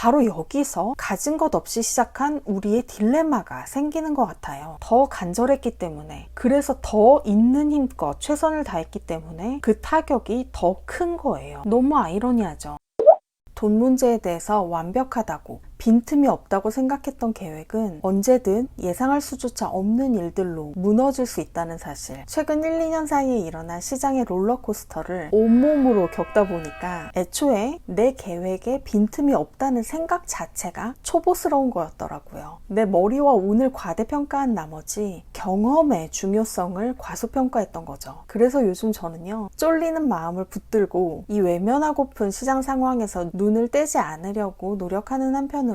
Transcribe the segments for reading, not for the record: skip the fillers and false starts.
바로 여기서 가진 것 없이 시작한 우리의 딜레마가 생기는 것 같아요. 더 간절했기 때문에, 그래서 더 있는 힘껏 최선을 다했기 때문에 그 타격이 더 큰 거예요. 너무 아이러니하죠. 돈 문제에 대해서 완벽하다고, 빈틈이 없다고 생각했던 계획은 언제든 예상할 수조차 없는 일들로 무너질 수 있다는 사실. 최근 1, 2년 사이에 일어난 시장의 롤러코스터를 온몸으로 겪다 보니까 애초에 내 계획에 빈틈이 없다는 생각 자체가 초보스러운 거였더라고요. 내 머리와 운을 과대평가한 나머지 경험의 중요성을 과소평가했던 거죠. 그래서 요즘 저는요, 쫄리는 마음을 붙들고 이 외면하고픈 시장 상황에서 눈을 떼지 않으려고 노력하는 한편으로요,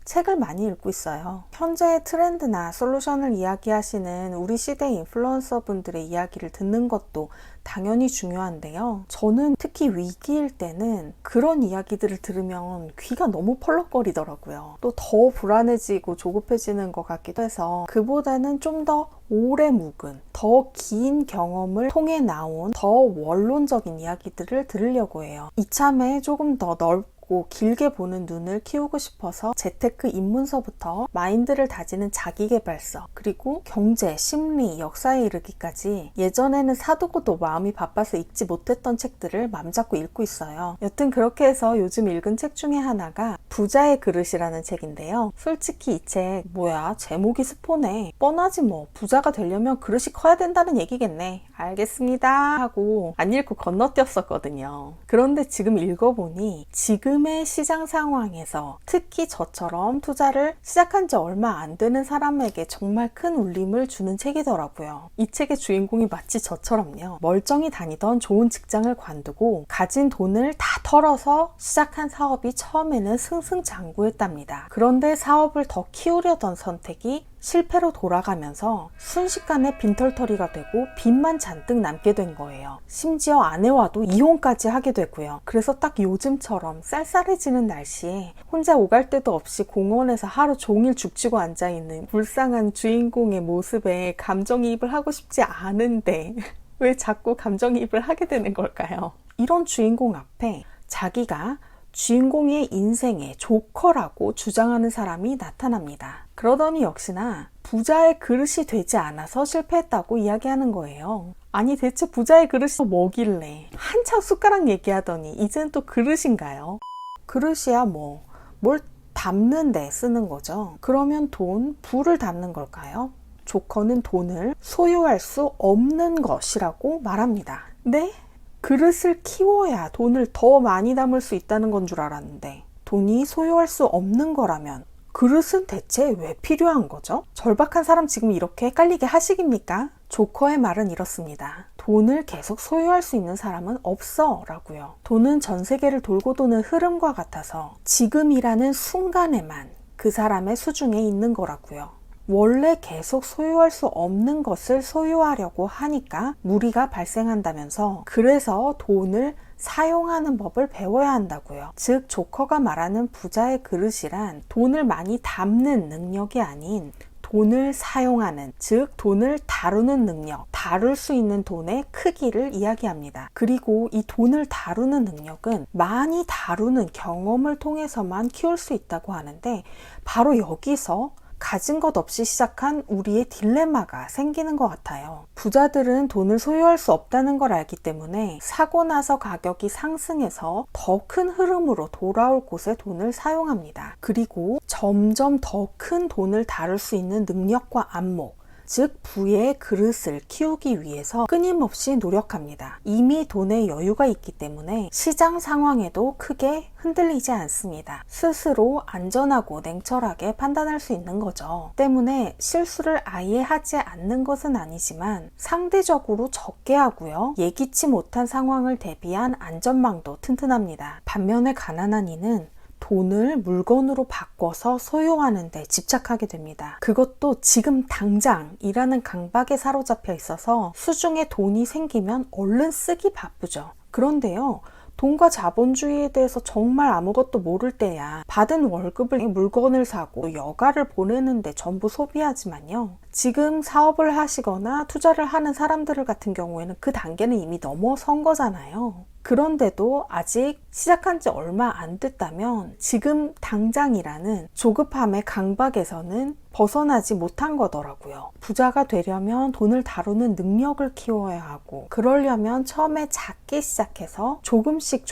책을 많이 읽고 있어요. 현재의 트렌드나 솔루션을 이야기하시는 우리 시대 인플루언서 분들의 이야기를 듣는 것도 당연히 중요한데요. 저는 특히 위기일 때는 그런 이야기들을 들으면 귀가 너무 펄럭거리더라고요. 또 더 불안해지고 조급해지는 것 같기도 해서 그보다는 좀 더 오래 묵은, 더 긴 경험을 통해 나온 더 원론적인 이야기들을 들으려고 해요. 이참에 조금 더 넓고 길게 보는 눈을 키우고 싶어서 재테크 입문서부터 마인드를 다지는 자기계발서, 그리고 경제, 심리, 역사에 이르기까지 예전에는 사두고도 마음이 바빠서 읽지 못했던 책들을 맘잡고 읽고 있어요. 여튼 그렇게 해서 요즘 읽은 책 중에 하나가 부자의 그릇이라는 책인데요. 솔직히 이 책 뭐야, 제목이 스포네, 뻔하지 뭐, 부자가 되려면 그릇이 커야 된다는 얘기겠네, 알겠습니다 하고 안 읽고 건너뛰었었거든요. 그런데 지금 읽어보니 지금의 시장 상황에서 특히 저처럼 투자를 시작한 지 얼마 안 되는 사람에게 정말 큰 울림을 주는 책이더라고요. 이 책의 주인공이 마치 저처럼요, 멀쩡히 다니던 좋은 직장을 관두고 가진 돈을 다 털어서 시작한 사업이 처음에는 승승장구했답니다. 그런데 사업을 더 키우려던 선택이 실패로 돌아가면서 순식간에 빈털터리가 되고 빚만 잔뜩 남게 된 거예요. 심지어 아내와도 이혼까지 하게 되고요. 그래서 딱 요즘처럼 쌀쌀해지는 날씨에 혼자 오갈 데도 없이 공원에서 하루 종일 죽치고 앉아있는 불쌍한 주인공의 모습에 감정이입을 하고 싶지 않은데 왜 자꾸 감정이입을 하게 되는 걸까요? 이런 주인공 앞에 자기가 주인공의 인생의 조커라고 주장하는 사람이 나타납니다. 그러더니 역시나 부자의 그릇이 되지 않아서 실패했다고 이야기하는 거예요. 아니 대체 부자의 그릇이 뭐길래 한참 숟가락 얘기하더니 이제는 또 그릇인가요? 그릇이야 뭘 담는 데 쓰는 거죠. 그러면 돈, 부를 담는 걸까요? 조커는 돈을 소유할 수 없는 것이라고 말합니다. 네? 그릇을 키워야 돈을 더 많이 담을 수 있다는 건 줄 알았는데 돈이 소유할 수 없는 거라면 그릇은 대체 왜 필요한 거죠? 절박한 사람 지금 이렇게 헷갈리게 하시깁니까? 조커의 말은 이렇습니다. 돈을 계속 소유할 수 있는 사람은 없어 라고요. 돈은 전 세계를 돌고 도는 흐름과 같아서 지금이라는 순간에만 그 사람의 수중에 있는 거라고요. 원래 계속 소유할 수 없는 것을 소유하려고 하니까 무리가 발생한다면서, 그래서 돈을 사용하는 법을 배워야 한다고요. 즉 조커가 말하는 부자의 그릇이란 돈을 많이 담는 능력이 아닌 돈을 사용하는, 즉 돈을 다루는 능력, 다룰 수 있는 돈의 크기를 이야기합니다. 그리고 이 돈을 다루는 능력은 많이 다루는 경험을 통해서만 키울 수 있다고 하는데, 바로 여기서 가진 것 없이 시작한 우리의 딜레마가 생기는 것 같아요. 부자들은 돈을 소유할 수 없다는 걸 알기 때문에 사고 나서 가격이 상승해서 더 큰 흐름으로 돌아올 곳에 돈을 사용합니다. 그리고 점점 더 큰 돈을 다룰 수 있는 능력과 안목, 즉 부의 그릇을 키우기 위해서 끊임없이 노력합니다. 이미 돈에 여유가 있기 때문에 시장 상황에도 크게 흔들리지 않습니다. 스스로 안전하고 냉철하게 판단할 수 있는 거죠. 때문에 실수를 아예 하지 않는 것은 아니지만 상대적으로 적게 하고요. 예기치 못한 상황을 대비한 안전망도 튼튼합니다. 반면에 가난한 이는 돈을 물건으로 바꿔서 소유하는 데 집착하게 됩니다. 그것도 지금 당장이라는 강박에 사로잡혀 있어서 수중에 돈이 생기면 얼른 쓰기 바쁘죠. 그런데요, 돈과 자본주의에 대해서 정말 아무것도 모를 때야 받은 월급을 물건을 사고 여가를 보내는데 전부 소비하지만요, 지금 사업을 하시거나 투자를 하는 사람들 같은 경우에는 그 단계는 이미 넘어선 거잖아요. 그런데도 아직 시작한 지 얼마 안 됐다면 지금 당장이라는 조급함의 강박에서는 벗어나지 못한 거더라고요. 부자가 되려면 돈을 다루는 능력을 키워야 하고, 그러려면 처음에 작게 시작해서 조금씩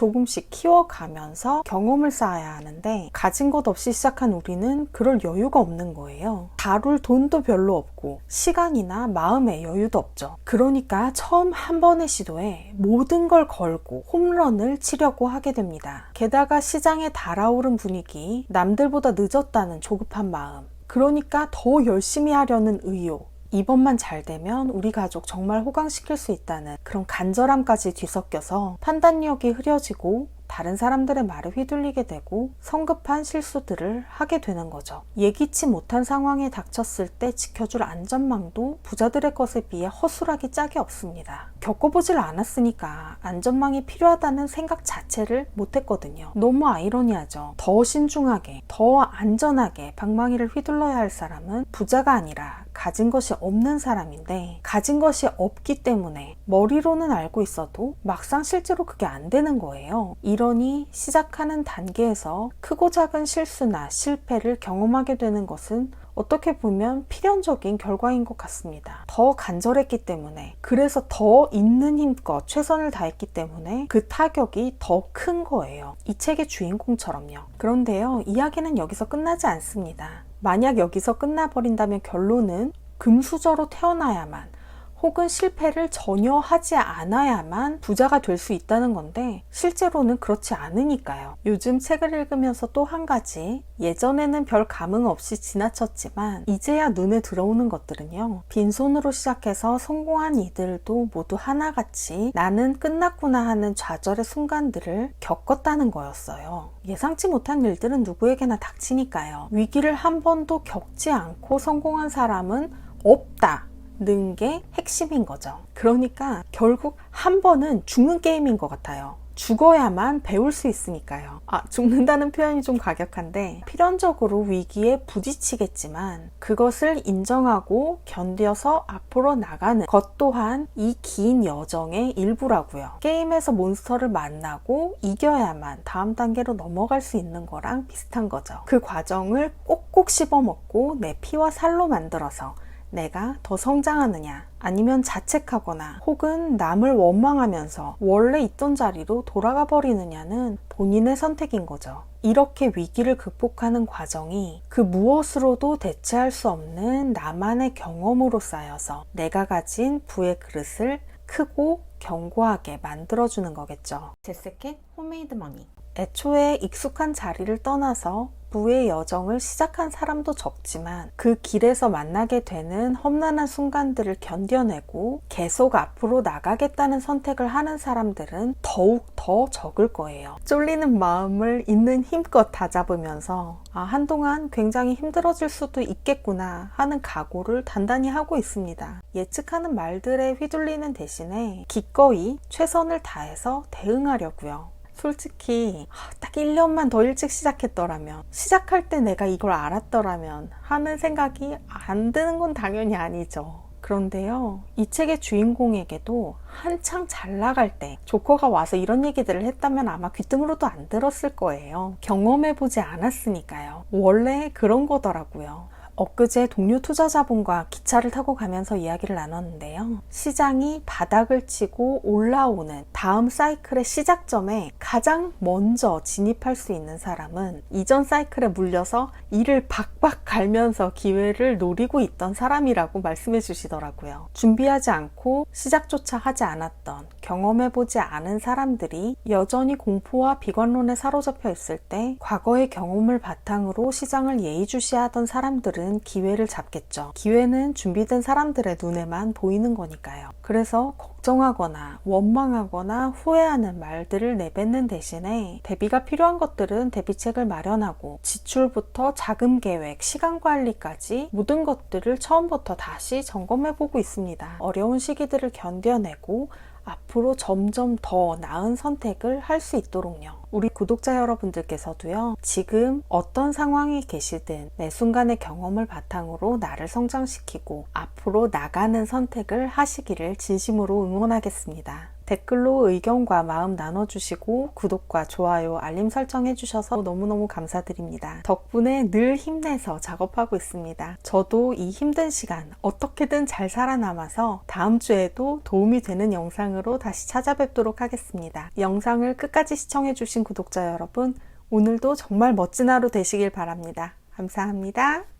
키워가면서 경험을 쌓아야 하는데, 가진 것 없이 시작한 우리는 그럴 여유가 없는 거예요. 다룰 돈도 별로 없고 시간이나 마음의 여유도 없죠. 그러니까 처음 한 번의 시도에 모든 걸 걸고 홈런을 치려고 하게 됩니다. 게다가 시장에 달아오른 분위기, 남들보다 늦었다는 조급한 마음, 그러니까 더 열심히 하려는 의욕, 이번만 잘 되면 우리 가족 정말 호강시킬 수 있다는 그런 간절함까지 뒤섞여서 판단력이 흐려지고 다른 사람들의 말에 휘둘리게 되고 성급한 실수들을 하게 되는 거죠. 예기치 못한 상황에 닥쳤을 때 지켜줄 안전망도 부자들의 것에 비해 허술하기 짝이 없습니다. 겪어보질 않았으니까 안전망이 필요하다는 생각 자체를 못했거든요. 너무 아이러니하죠. 더 신중하게, 더 안전하게 방망이를 휘둘러야 할 사람은 부자가 아니라 가진 것이 없는 사람인데, 가진 것이 없기 때문에 머리로는 알고 있어도 막상 실제로 그게 안 되는 거예요. 이러니 시작하는 단계에서 크고 작은 실수나 실패를 경험하게 되는 것은 어떻게 보면 필연적인 결과인 것 같습니다. 더 간절했기 때문에, 그래서 더 있는 힘껏 최선을 다했기 때문에 그 타격이 더 큰 거예요. 이 책의 주인공처럼요. 그런데요, 이야기는 여기서 끝나지 않습니다. 만약 여기서 끝나버린다면 결론은 금수저로 태어나야만, 혹은 실패를 전혀 하지 않아야만 부자가 될 수 있다는 건데, 실제로는 그렇지 않으니까요. 요즘 책을 읽으면서 또 한 가지, 예전에는 별 감흥 없이 지나쳤지만 이제야 눈에 들어오는 것들은요, 빈손으로 시작해서 성공한 이들도 모두 하나같이 나는 끝났구나 하는 좌절의 순간들을 겪었다는 거였어요. 예상치 못한 일들은 누구에게나 닥치니까요. 위기를 한 번도 겪지 않고 성공한 사람은 없다 는 게 핵심인 거죠. 그러니까 결국 한 번은 죽는 게임인 것 같아요. 죽어야만 배울 수 있으니까요. 죽는다는 표현이 좀 과격한데, 필연적으로 위기에 부딪히겠지만 그것을 인정하고 견뎌서 앞으로 나가는 것 또한 이 긴 여정의 일부라고요. 게임에서 몬스터를 만나고 이겨야만 다음 단계로 넘어갈 수 있는 거랑 비슷한 거죠. 그 과정을 꼭꼭 씹어먹고 내 피와 살로 만들어서 내가 더 성장하느냐, 아니면 자책하거나 혹은 남을 원망하면서 원래 있던 자리로 돌아가 버리느냐는 본인의 선택인 거죠. 이렇게 위기를 극복하는 과정이 그 무엇으로도 대체할 수 없는 나만의 경험으로 쌓여서 내가 가진 부의 그릇을 크고 견고하게 만들어주는 거겠죠. 제세켓 홈메이드 머니. 애초에 익숙한 자리를 떠나서 부의 여정을 시작한 사람도 적지만, 그 길에서 만나게 되는 험난한 순간들을 견뎌내고 계속 앞으로 나가겠다는 선택을 하는 사람들은 더욱 더 적을 거예요. 쫄리는 마음을 있는 힘껏 다잡으면서 한동안 굉장히 힘들어질 수도 있겠구나 하는 각오를 단단히 하고 있습니다. 예측하는 말들에 휘둘리는 대신에 기꺼이 최선을 다해서 대응하려고요. 솔직히 딱 1년만 더 일찍 시작했더라면, 시작할 때 내가 이걸 알았더라면 하는 생각이 안 드는 건 당연히 아니죠. 그런데요, 이 책의 주인공에게도 한창 잘 나갈 때 조커가 와서 이런 얘기들을 했다면 아마 귀등으로도 안 들었을 거예요. 경험해보지 않았으니까요. 원래 그런 거더라고요. 엊그제 동료 투자자분과 기차를 타고 가면서 이야기를 나눴는데요. 시장이 바닥을 치고 올라오는 다음 사이클의 시작점에 가장 먼저 진입할 수 있는 사람은 이전 사이클에 물려서 이를 박박 갈면서 기회를 노리고 있던 사람이라고 말씀해 주시더라고요. 준비하지 않고 시작조차 하지 않았던, 경험해보지 않은 사람들이 여전히 공포와 비관론에 사로잡혀 있을 때 과거의 경험을 바탕으로 시장을 예의주시하던 사람들은 기회를 잡겠죠. 기회는 준비된 사람들의 눈에만 보이는 거니까요. 그래서 걱정하거나 원망하거나 후회하는 말들을 내뱉는 대신에 대비가 필요한 것들은 대비책을 마련하고 지출부터 자금 계획, 시간 관리까지 모든 것들을 처음부터 다시 점검해보고 있습니다. 어려운 시기들을 견뎌내고 앞으로 점점 더 나은 선택을 할 수 있도록요. 우리 구독자 여러분들께서도요, 지금 어떤 상황에 계시든 매 순간의 경험을 바탕으로 나를 성장시키고 앞으로 나가는 선택을 하시기를 진심으로 응원하겠습니다. 댓글로 의견과 마음 나눠주시고 구독과 좋아요, 알림 설정해주셔서 너무너무 감사드립니다. 덕분에 늘 힘내서 작업하고 있습니다. 저도 이 힘든 시간 어떻게든 잘 살아남아서 다음 주에도 도움이 되는 영상으로 다시 찾아뵙도록 하겠습니다. 영상을 끝까지 시청해주신 구독자 여러분, 오늘도 정말 멋진 하루 되시길 바랍니다. 감사합니다.